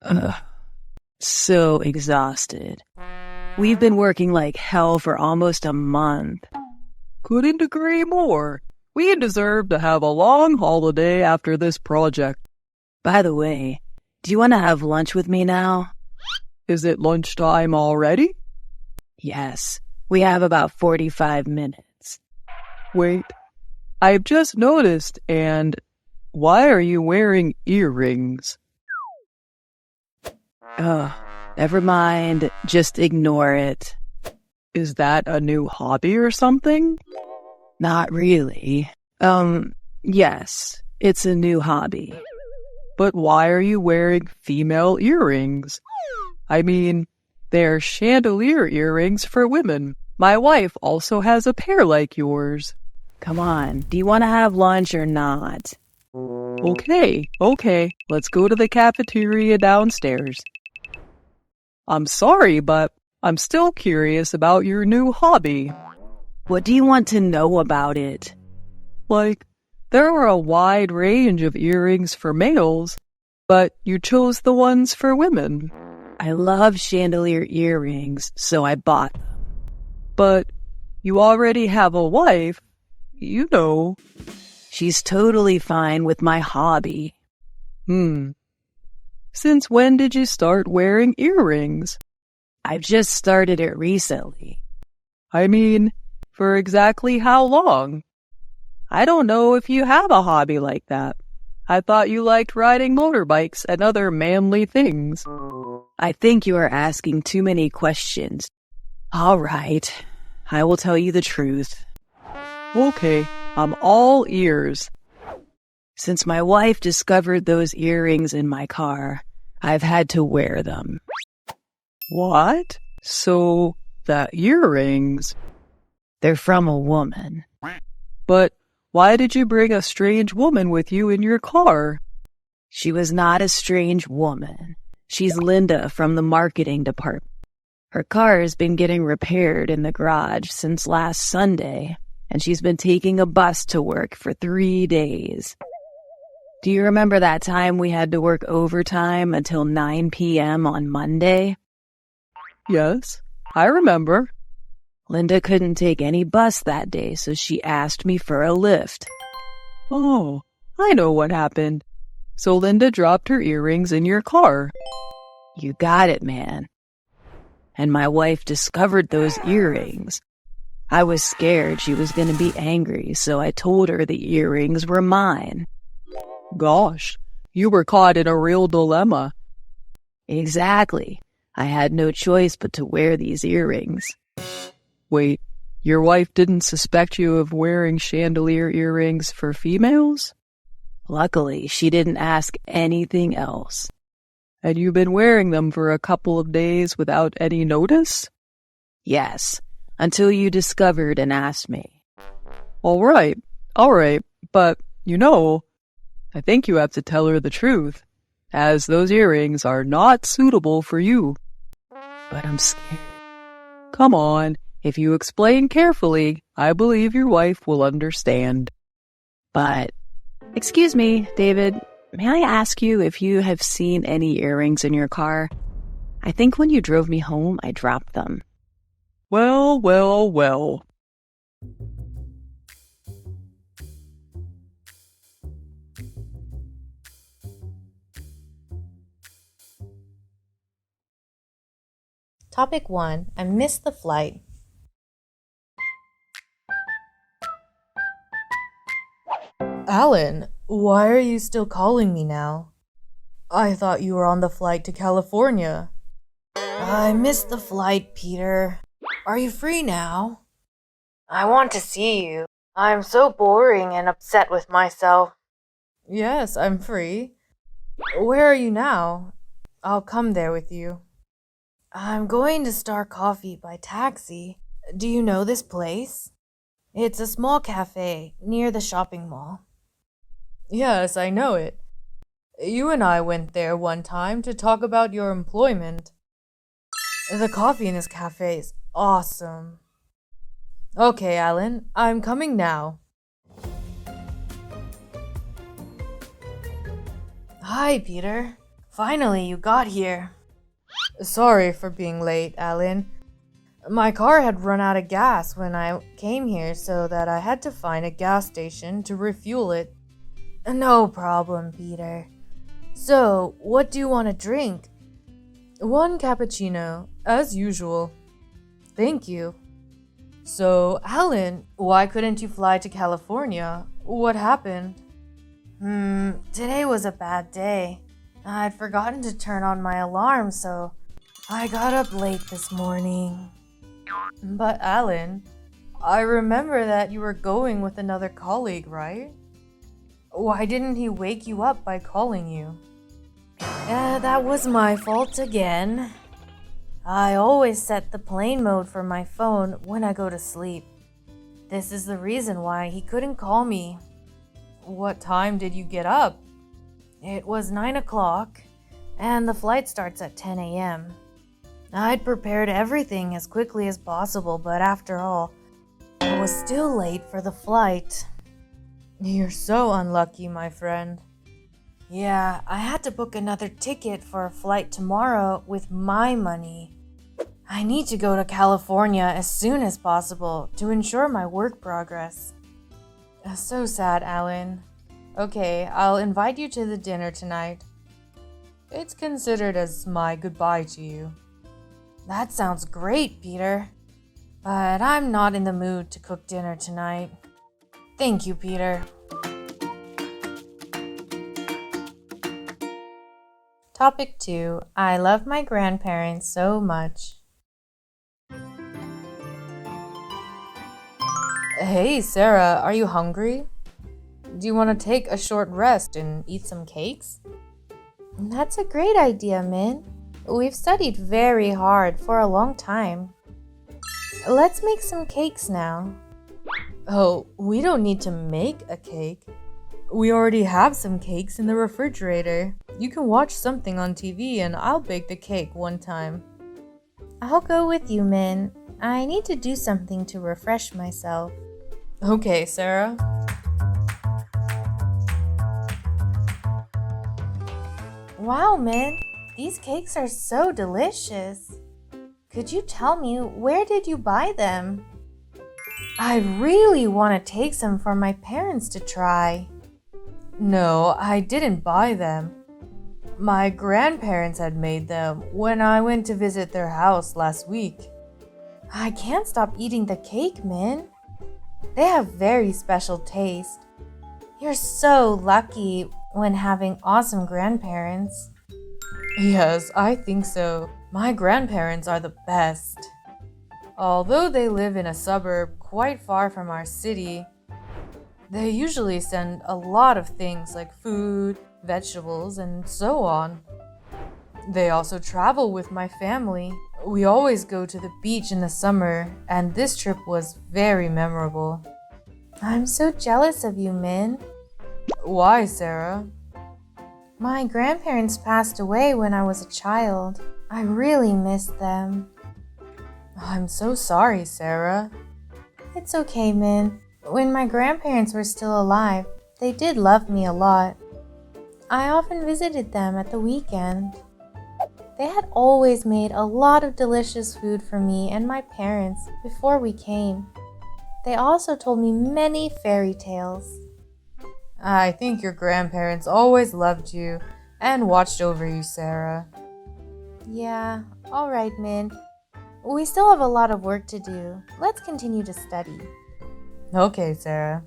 Ugh, so exhausted. We've been working like hell for almost a month. Couldn't agree more. We deserve to have a long holiday after this project. By the way, do you want to have lunch with me now? Is it lunchtime already? Yes, we have about 45 minutes. Wait, I've just noticed, and why are you wearing earrings? Ugh, never mind, just ignore it. Is that a new hobby or something? Not really. Yes, it's a new hobby. But why are you wearing female earrings? I mean, they're chandelier earrings for women. My wife also has a pair like yours. Come on, do you want to have lunch or not? Okay, let's go to the cafeteria downstairs. I'm sorry, but I'm still curious about your new hobby. What do you want to know about it? Like, there are a wide range of earrings for males, but you chose the ones for women. I love chandelier earrings, so I bought them. But you already have a wife, you know. She's totally fine with my hobby. Since when did you start wearing earrings? I've just started it recently. I mean, for exactly how long? I don't know if you have a hobby like that. I thought you liked riding motorbikes and other manly things. I think you are asking too many questions. All right, I will tell you the truth. Okay, I'm all ears. Since my wife discovered those earrings in my car, I've had to wear them. What? So, the earrings? They're from a woman. But why did you bring a strange woman with you in your car? She was not a strange woman. She's Linda from the marketing department. Her car has been getting repaired in the garage since last Sunday, and she's been taking a bus to work for 3 days. Do you remember that time we had to work overtime until 9 p.m. on Monday? Yes, I remember. Linda couldn't take any bus that day, so she asked me for a lift. Oh, I know what happened. So Linda dropped her earrings in your car. You got it, man. And my wife discovered those earrings. I was scared she was going to be angry, so I told her the earrings were mine. Gosh, you were caught in a real dilemma. Exactly. I had no choice but to wear these earrings. Wait, your wife didn't suspect you of wearing chandelier earrings for females? Luckily, she didn't ask anything else. And you've been wearing them for a couple of days without any notice? Yes, until you discovered and asked me. All right, but, I think you have to tell her the truth, as those earrings are not suitable for you. But I'm scared. Come on, if you explain carefully, I believe your wife will understand. But, excuse me, David, may I ask you if you have seen any earrings in your car? I think when you drove me home, I dropped them. Well. Topic 1. I missed the flight. Alan, why are you still calling me now? I thought you were on the flight to California. I missed the flight, Peter. Are you free now? I want to see you. I'm so boring and upset with myself. Yes, I'm free. Where are you now? I'll come there with you. I'm going to Star Coffee by taxi. Do you know this place? It's a small cafe near the shopping mall. Yes, I know it. You and I went there one time to talk about your employment. The coffee in this cafe is awesome. Okay, Alan, I'm coming now. Hi, Peter. Finally, you got here. Sorry for being late, Alan. My car had run out of gas when I came here, so that I had to find a gas station to refuel it. No problem, Peter. So, what do you want to drink? One cappuccino, as usual. Thank you. So, Alan, why couldn't you fly to California? What happened? Today was a bad day. I'd forgotten to turn on my alarm, so I got up late this morning. But Alan, I remember that you were going with another colleague, right? Why didn't he wake you up by calling you? That was my fault again. I always set the plane mode for my phone when I go to sleep. This is the reason why he couldn't call me. What time did you get up? It was 9 o'clock, and the flight starts at 10 a.m. I'd prepared everything as quickly as possible, but after all, I was still late for the flight. You're so unlucky, my friend. Yeah, I had to book another ticket for a flight tomorrow with my money. I need to go to California as soon as possible to ensure my work progress. So sad, Alan. Okay, I'll invite you to the dinner tonight. It's considered as my goodbye to you. That sounds great, Peter. But I'm not in the mood to cook dinner tonight. Thank you, Peter. Topic 2. I love my grandparents so much. Hey, Sarah, are you hungry? Do you want to take a short rest and eat some cakes? That's a great idea, Min. We've studied very hard for a long time. Let's make some cakes now. Oh, we don't need to make a cake. We already have some cakes in the refrigerator. You can watch something on TV and I'll bake the cake one time. I'll go with you, Min. I need to do something to refresh myself. Okay, Sarah. Wow, Min. These cakes are so delicious. Could you tell me, where did you buy them? I really want to take some for my parents to try. No, I didn't buy them. My grandparents had made them when I went to visit their house last week. I can't stop eating the cake, Min. They have very special taste. You're so lucky when having awesome grandparents. Yes, I think so. My grandparents are the best. Although they live in a suburb quite far from our city, they usually send a lot of things like food, vegetables, and so on. They also travel with my family. We always go to the beach in the summer, and this trip was very memorable. I'm so jealous of you, Min. Why, Sarah? My grandparents passed away when I was a child. I really missed them. I'm so sorry, Sarah. It's okay, Min. When my grandparents were still alive, they did love me a lot. I often visited them at the weekend. They had always made a lot of delicious food for me and my parents before we came. They also told me many fairy tales. I think your grandparents always loved you and watched over you, Sarah. Yeah, all right, Min. We still have a lot of work to do. Let's continue to study. Okay, Sarah.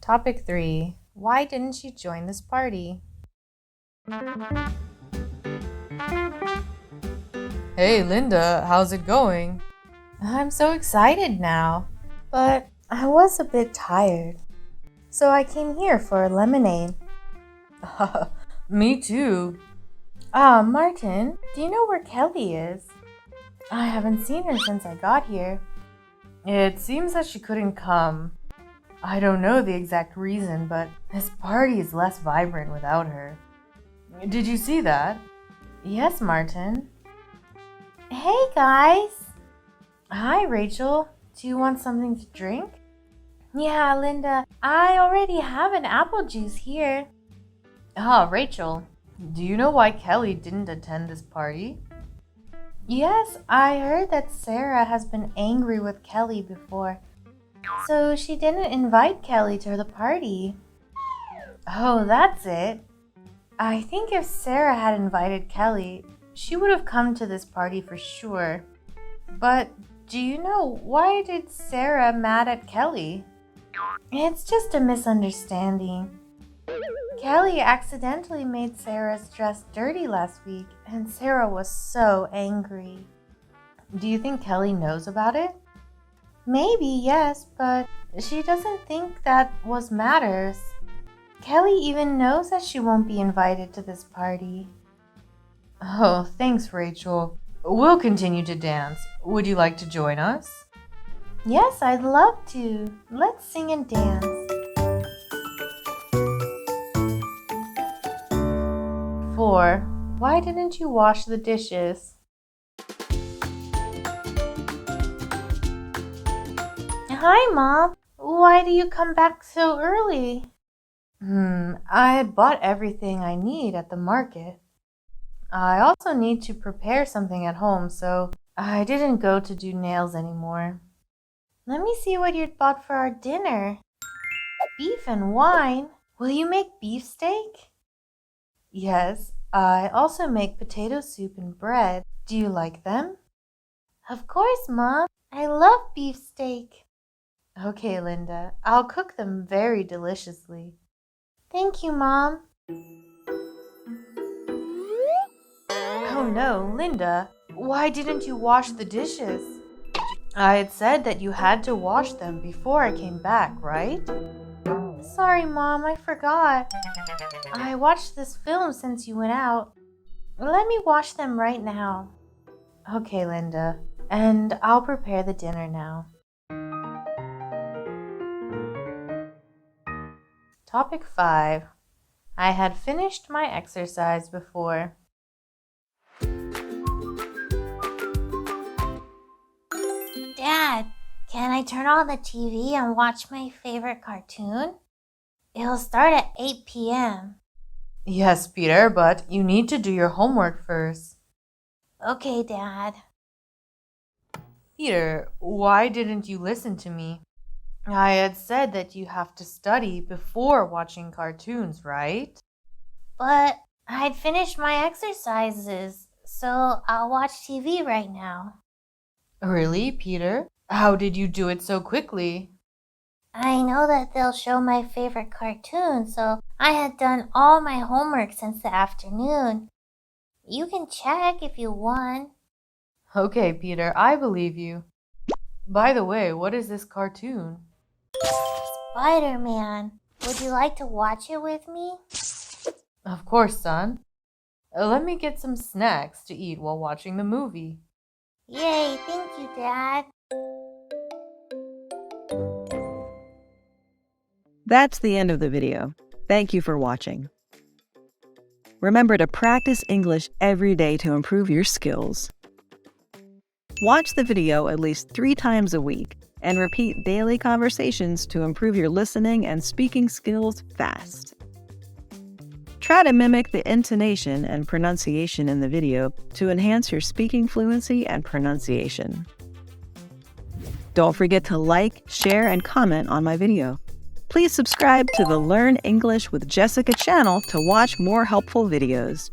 Topic 3. Why didn't you join this party? Hey, Linda, how's it going? I'm so excited now, but I was a bit tired. So I came here for lemonade. Me too. Martin, do you know where Kelly is? I haven't seen her since I got here. It seems that she couldn't come. I don't know the exact reason, but this party is less vibrant without her. Did you see that? Yes, Martin. Hey, guys. Hi, Rachel. Do you want something to drink? Yeah, Linda, I already have an apple juice here. Ah, Rachel, do you know why Kelly didn't attend this party? Yes, I heard that Sarah has been angry with Kelly before, so she didn't invite Kelly to the party. Oh, that's it. I think if Sarah had invited Kelly, she would have come to this party for sure. But do you know why did Sarah mad at Kelly? It's just a misunderstanding. Kelly accidentally made Sarah's dress dirty last week, and Sarah was so angry. Do you think Kelly knows about it? Maybe, yes, but she doesn't think that was matters. Kelly even knows that she won't be invited to this party. Oh, thanks, Rachel. We'll continue to dance. Would you like to join us? Yes, I'd love to. Let's sing and dance. 4. Why didn't you wash the dishes? Hi, Mom. Why do you come back so early? I had bought everything I need at the market. I also need to prepare something at home, so I didn't go to do nails anymore. Let me see what you'd bought for our dinner. Beef and wine. Will you make beefsteak? Yes, I also make potato soup and bread. Do you like them? Of course, Mom. I love beefsteak. Okay, Linda. I'll cook them very deliciously. Thank you, Mom. Oh no, Linda. Why didn't you wash the dishes? I had said that you had to wash them before I came back, right? Sorry, Mom, I forgot. I watched this film since you went out. Let me wash them right now. Okay, Linda. And I'll prepare the dinner now. Topic 5. I had finished my exercise before. Dad, can I turn on the TV and watch my favorite cartoon? It'll start at 8 p.m. Yes, Peter, but you need to do your homework first. Okay, Dad. Peter, why didn't you listen to me? I had said that you have to study before watching cartoons, right? But I'd finished my exercises, so I'll watch TV right now. Really, Peter? How did you do it so quickly? I know that they'll show my favorite cartoon, so I had done all my homework since the afternoon. You can check if you want. Okay, Peter, I believe you. By the way, what is this cartoon? Spider-Man. Would you like to watch it with me? Of course, son. Let me get some snacks to eat while watching the movie. Yay, thank you, Dad. That's the end of the video. Thank you for watching. Remember to practice English every day to improve your skills. Watch the video at least 3 times a week and repeat daily conversations to improve your listening and speaking skills fast. Try to mimic the intonation and pronunciation in the video to enhance your speaking fluency and pronunciation. Don't forget to like, share, and comment on my video. Please subscribe to the Learn English with Jessica channel to watch more helpful videos.